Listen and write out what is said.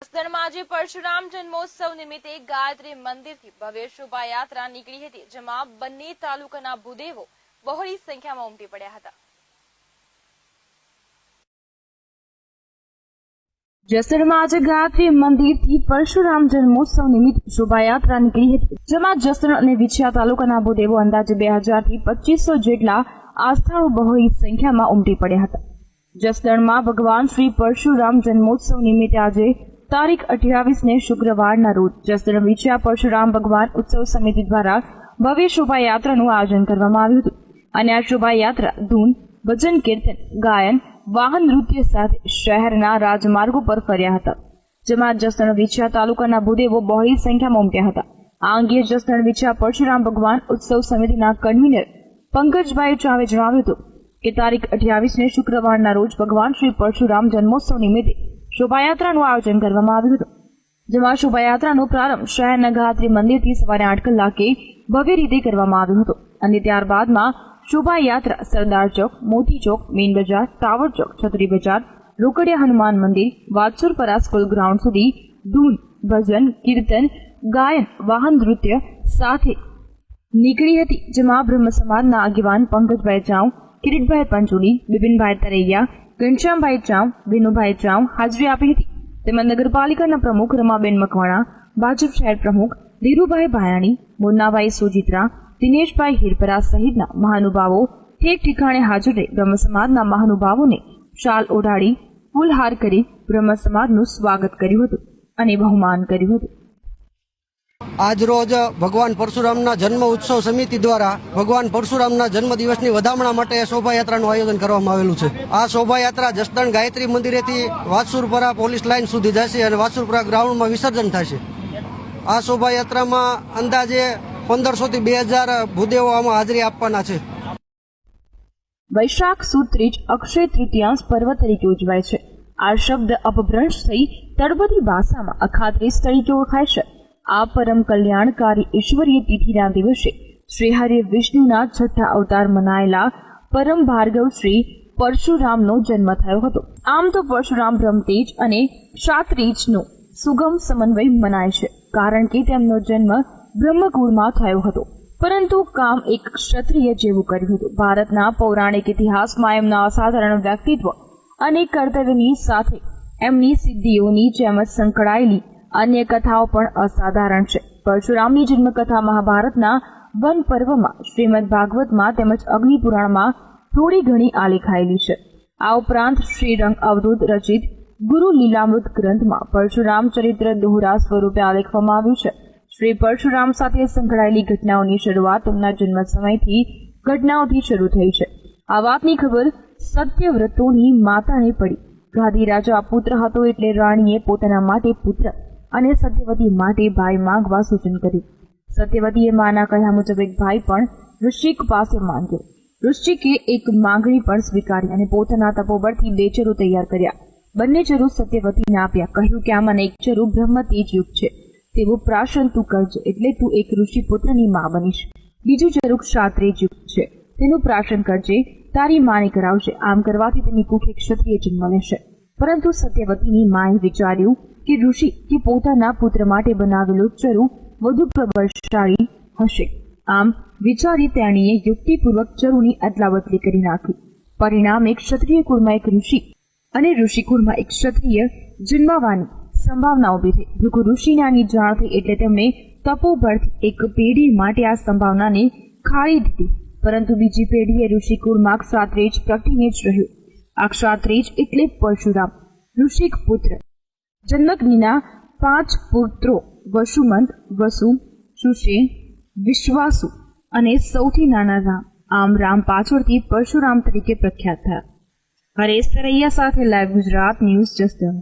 જસદણમાં આજે પરશુરામ જન્મોત્સવ નિમિત્તે ગાયત્રી મંદિરથી ભવ્ય શોભાયાત્રા નીકળી હતી, જેમાં બંને તાલુકાના ભૂદેવો બહોળી સંખ્યામાં ઉમટી પડ્યા હતા. જસદણમાં આજે ગાયત્રી મંદિરથી પરશુરામ જન્મોત્સવ નિમિત્તે શોભાયાત્રા નીકળી હતી, જેમાં જસદણ અને વિછિયા તાલુકાના ભૂદેવો અંદાજે 2000 થી 2500 જેટલા આસ્થાળુ બહોળી સંખ્યામાં ઉમટી પડ્યા હતા. જસદણમાં ભગવાન શ્રી પરશુરામ જન્મોત્સવ નિમિત્તે આજે તારીખ 28 ને શુક્રવારના રોજ જસદણ વિછિયા પરશુરામ ભગવાન ઉત્સવ સમિતિ દ્વારા ભવ્ય શોભાયાત્રાનું આયોજન કરવામાં આવ્યું હતું અને આ શોભાયાત્રા ધૂન, ભજન, કીર્તન, ગાયન, વાહન નૃત્ય સાથે શહેરના રાજમાર્ગો પર ફર્યા હતા, જેમાં જસદણ વિછિયા તાલુકાના ભૂદેવો બહોળી સંખ્યામાં ઉમટ્યા હતા. આ અંગે જસદણ વિછિયા પરશુરામ ભગવાન ઉત્સવ સમિતિના કન્વીનર પંકજભાઈ ચાવે જણાવ્યું હતું કે તારીખ 28 ને શુક્રવારના રોજ ભગવાન શ્રી પરશુરામ જન્મોત્સવ નિમિત્તે શોભાયાત્રાનું આયોજન કરવામાં આવ્યું હતું, જેમાં શોભાયાત્રાનો પ્રારંભ શહેરના ગાયત્રી મંદિરથી સવારે 8 કલાકે ભવ્ય રીતે કરવામાં આવ્યો હતો અને ત્યારબાદમાં શોભાયાત્રા સરદાર ચોક, મોતી ચોક, મેઇન બજાર, ટાવર ચોક, છત્રી બજાર, રોકડિયા હનુમાન મંદિર, વાછરપરા સ્કૂલ ગ્રાઉન્ડ સુધી ધૂન, ભજન, કીર્તન, ગાયન, વાહન નૃત્ય સાથે નીકળી હતી, જેમાં બ્રહ્મ સમાજના આગેવાન પંકજભાઈ ચાવ, કિરીટભાઈ પંચોલી, બિપિનભાઈ તરૈયા, ઘનશ્યામભાઈ ચાવ, વિનુભાઈ ચાવ હાજરી આપી હતી. તેમજ નગરપાલિકાના પ્રમુખ રમાબેન મકવાણા, ભાજપ શહેર પ્રમુખ ધીરુભાઈ ભાયાણી, મુન્નાભાઈ સોજિત્રા, દિનેશભાઈ હિરપરા સહિતના મહાનુભાવો ઠેક ઠેકાણે હાજર રહી બ્રહ્મ સમાજના મહાનુભાવોને શાલ ઓઢાડી ફૂલહાર કરી બ્રહ્મ સમાજનું સ્વાગત કર્યું હતું અને બહુમાન કર્યું હતું. આજરોજ ભગવાન પરશુરામના જન્મ ઉત્સવ સમિતિ દ્વારા ભગવાન પરશુરામના જન્મદિવસની વધામણા માટે શોભાયાત્રાનું આયોજન કરવામાં આવેલું છે. આ શોભાયાત્રા જસદણ ગાયત્રી મંદિરેથી વાછરપરા પોલીસ લાઇન સુધી જશે અને વાછરપરા ગ્રાઉન્ડમાં વિસર્જન થશે. આ શોભાયાત્રામાં અંદાજે 1500 થી 2000 ભૂદેવો આમાં હાજરી આપવાના છે. વૈશાખ સુદ ત્રીજ અક્ષય તૃતીયાંશ પર્વ તરીકે ઉજવાય છે. આ શબ્દ અપભ્રંશ થઈ તળપદી ભાષામાં અખાત્રીજ તરીકે ઓળખાય છે. આ પરમ કલ્યાણકારી ઈશ્વરીય તિથિના દિવસે શ્રી હરિ વિષ્ણુના છઠ્ઠા અવતાર મનાયેલા પરમ ભાર્ગવ શ્રી પરશુરામનો જન્મ થયો હતો. આમ તો પરશુરામ બ્રહ્મતેજ અને ક્ષાત્રીજનો સુગમ સમન્વય મનાય છે, કારણ કે તેમનો જન્મ બ્રહ્મકુળમાં થયો હતો, પરંતુ કામ એક ક્ષત્રિય જેવું કર્યું હતું. ભારતના પૌરાણિક ઇતિહાસમાં એમના અસાધારણ વ્યક્તિત્વ અને કર્તવ્યની સાથે એમની સિદ્ધિઓની જેમ જ સંકળાયેલી અન્ય કથાઓ પણ અસાધારણ છે. પરશુરામની જન્મકથા મહાભારતના વન પર્વમાં, શ્રીમદ ભાગવતમાં તેમજ અગ્નિપુરાણમાં થોડી ઘણી આલેખાયેલી છે. આ ઉપરાંત શ્રીરંગ અવધૂત રચિત ગુરુ લીલામૃત ગ્રંથમાં પરશુરામ ચરિત્ર દોહરા સ્વરૂપે આલેખવામાં આવ્યું છે. શ્રી પરશુરામ સાથે સંકળાયેલી ઘટનાઓની શરૂઆત તેમના જન્મ સમયથી ઘટનાઓથી શરૂ થઈ છે. આ વાતની ખબર સત્યવ્રતોની માતાને પડી. ગાદી રાજા પુત્ર હતો એટલે રાણીએ પોતાના માટે પુત્ર અને સત્યવતી માટે ભાઈ માંગવા સૂચન કર્યું. સત્યવતીએ માના કહ્યા મુજબ એક ભાઈ પણ ઋષિક પાસે માંગ્યો. ઋષિકે એક માંગણી પણ સ્વીકારી અને પોતાના તપોબળથી 2 ચરુ તૈયાર કર્યા. બંને ચરુ સત્યવતીને આપ્યા. કહ્યું કે આમાંના એક ચરુ બ્રહ્મતેજ યુક્ત છે, તેવું પ્રાશન તું કરજે, એટલે તું એક ઋષિ પુત્રની મા બનીશ. બીજું ચરુ ક્ષાત્રેય યુક્ત છે, તેનું પ્રાશન કરજે, તારી માને કરાવશે. આમ કરવાથી તેની કુખે ક્ષત્રિય જન્મ લેશે. પરંતુ સત્યવતીની માએ વિચાર્યું કે ઋષિ કે પોતાના પુત્ર માટે બનાવેલો ચરુ વધુ પ્રબળશાળી હશે. આમ વિચારી તેણીએ યુક્તિપૂર્વક ચરુની અદલાબદલી કરી નાખી. પરિણામે ક્ષત્રિય કુળમાં એક ઋષિ અને ઋષિકુળમાં એક ક્ષત્રિય જન્મવાની સંભાવના ઉભી થઈ. ભૃગુ ઋષિને આની જાણ થઈ એટલે તેમણે તપોબળથી એક પેઢી માટે આ સંભાવનાને ખાળી દીધી. પરંતુ બીજી પેઢીએ ઋષિકુળમાં ક્ષાત્રેજ પ્રગટીને જ રહ્યું. આ ક્ષાત્રેજ એટલે પરશુરામ, ઋષિક પુત્ર. જન્મગ્નિના 5 પુત્રો વસુમંત, વસુ, સુષેણ, વિશ્વાસુ અને સૌથી નાના રામ. આમ રામ પાછળથી પરશુરામ તરીકે પ્રખ્યાત થયા. હરેશ તરૈયા સાથે લાઈવ ગુજરાત ન્યૂઝ જસદણ.